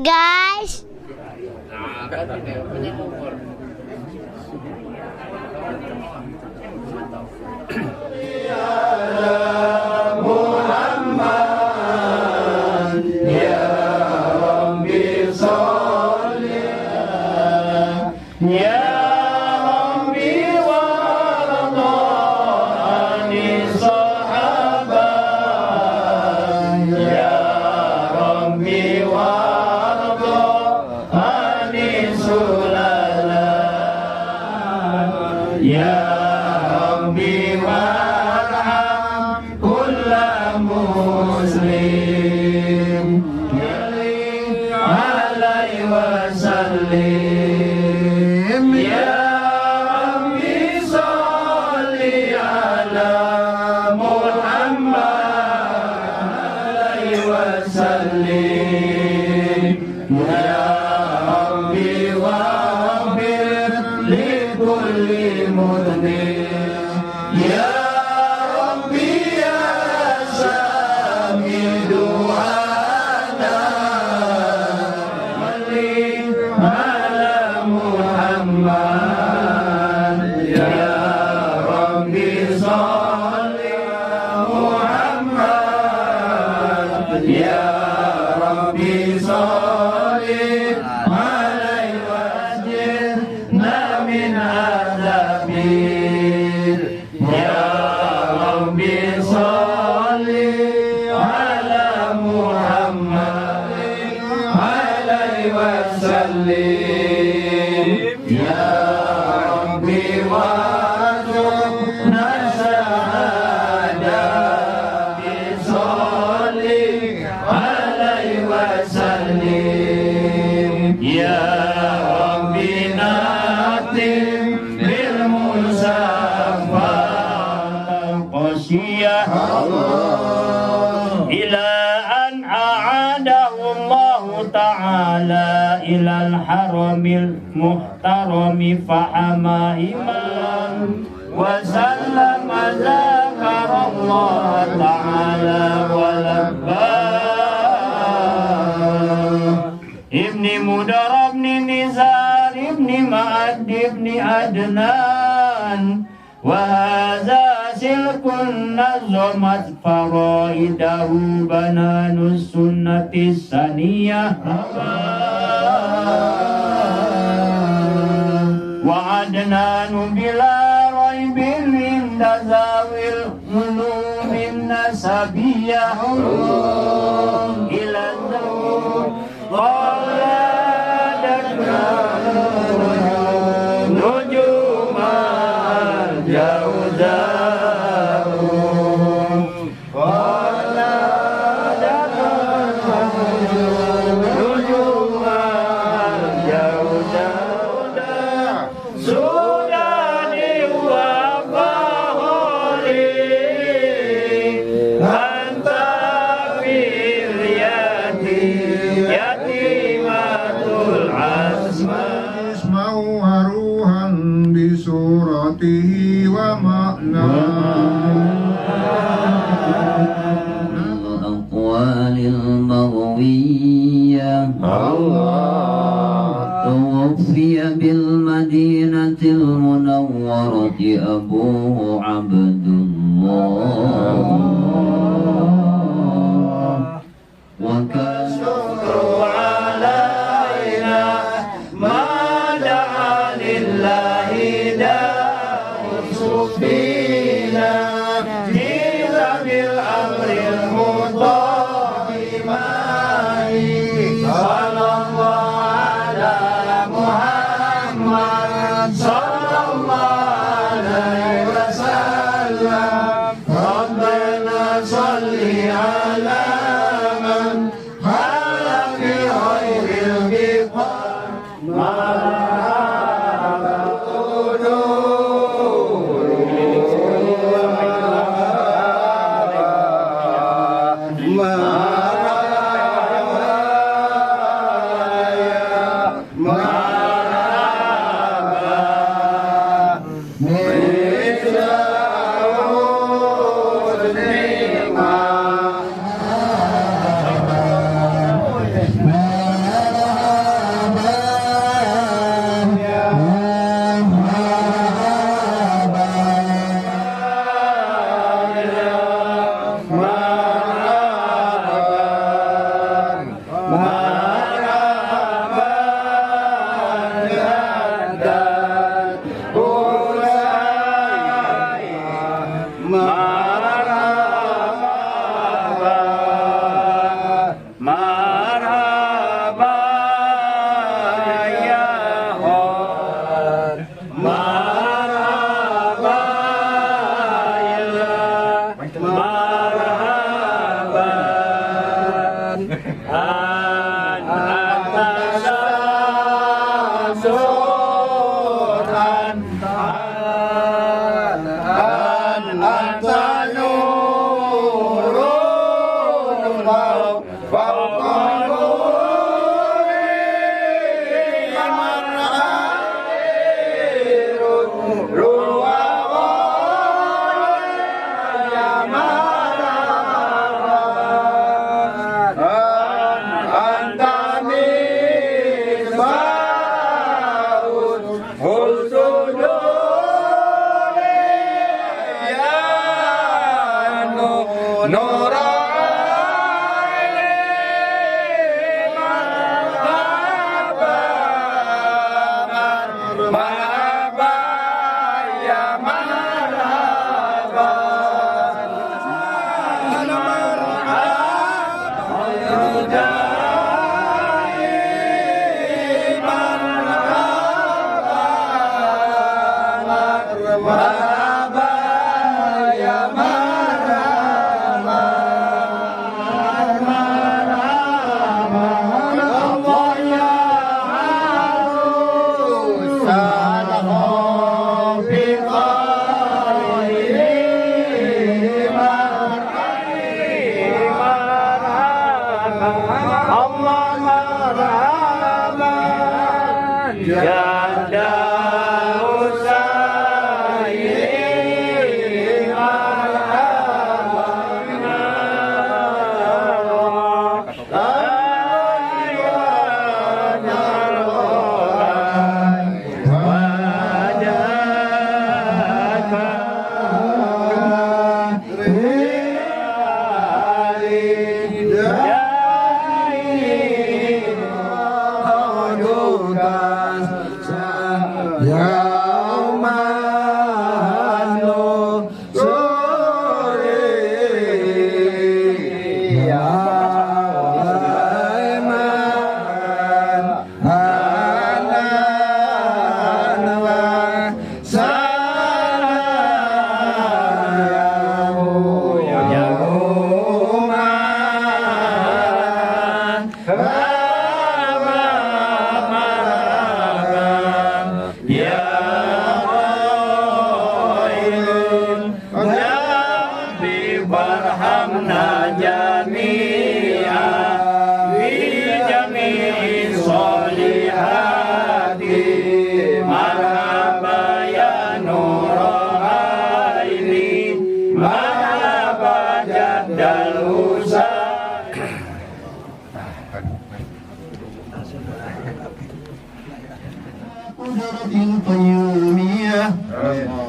guys. Ilal haramil muhtarami fahama imam wa sallama zakarallah ta'ala wa labba ibni Mudarab ibni Nizar ibni Ma'ad ibni Adnan wa hadha silkun nazamat faraidahu bananus sunnati saniyah وعدنان بلا ريب من ذوي العلوم النسبية إلى الذوق قال نجوم الجوزاء قال نجوم الجوزاء الأقوال المروية توفي بالمدينة المنورة أبوه عبد الله وكان علينا ما دعا لله داود فينا في ذوي الأمر المطاع صلى الله على محمد صلى الله عليه وسلم ربنا صل على من القيومية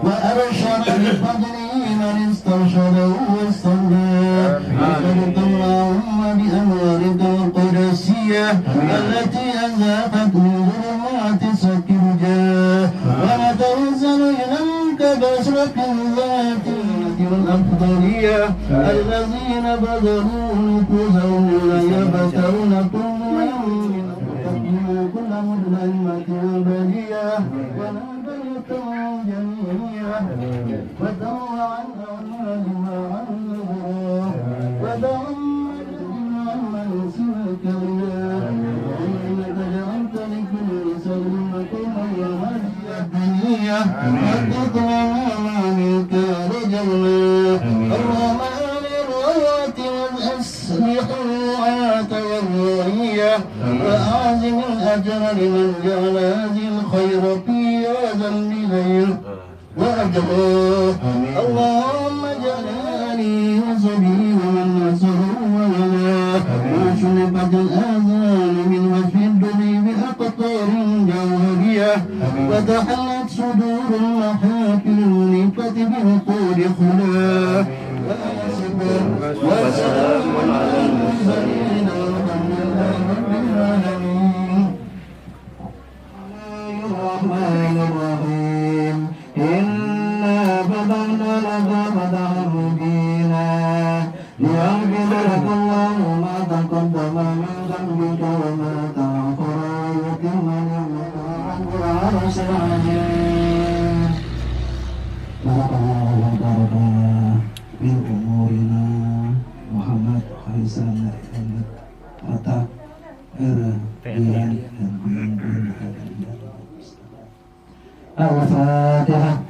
وأبشر بفضله من استرشده واستهداه أسألك اللهم بأنوارك القدسية التي أزاحت من ظلمات سك الجاه ونتوسل إليك بأشرف الذاتية والأفضلية الذين بذلوا نفوسهم يبتغون كل يوم كل مظلمة وبلية ونبيتهم جميعا وتمر عنا ونهزم عنه ودعم عمن سواك الله وإنك جعلت لكل سلم مكانا وهدي الدنيا وتطمع منك رجلنا اللهم آل الرايات والأسلح الرعاة والرعية وأعظم الأجر لمن جعل هذه الخير في هذا الليل وأجره اللهم اجعل آلي وصبي ومن نصره ومنا وشربت الآذان من وجه الدنيا بأقطار جوهرية وتحلت صدور المحافل المنيفة بعقول خلا وسلام على المرسلين والحمد لله رب العالمين. الرحمن الرحيم إنا فتحنا لك فتحا مبينا ليغفر لك الله ما تقدم من ذنبك وما تأخر ويتم نعمته عنك العرش العظيم. بارك الله وبارك من أمورنا محمد خيسان Al-Fatihah.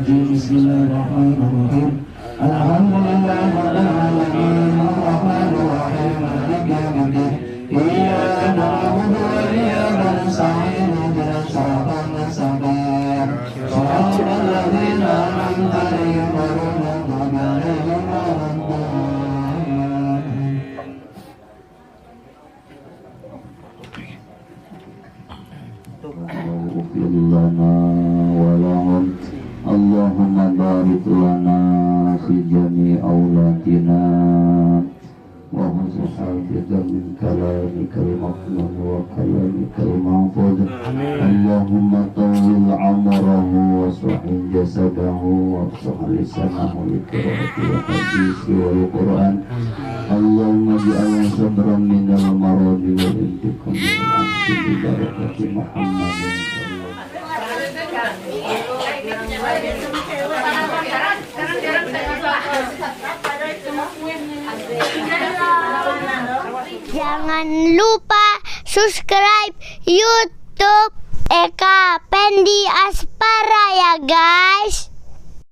Bismillahirrahmanirrahim. Alhamdulillahirrahmanirrahim. Ar-Rahmanirrahim. Maliki yawmiddin. Iyyaka na'budu wa iyyaka nasta'in. Ihdinas siratal mustaqim. Shiratal ladzina an'amta 'alaihim ghairil maghdubi 'alaihim waladdallin. اغفر لنا ولهم اللهم بارك لنا في جميع أولادنا وخذ حافظ من كلامك المكنون وكلامك المحفوظ اللهم طول عمره واصلح جسده وافتح لسانه لقراءة الحديث والقرآن اللهم اجعله صبرا من المرض والانتقام والعنف ببركة محمد صلى الله Jangan lupa subscribe YouTube Eka Pendi Aspara ya guys.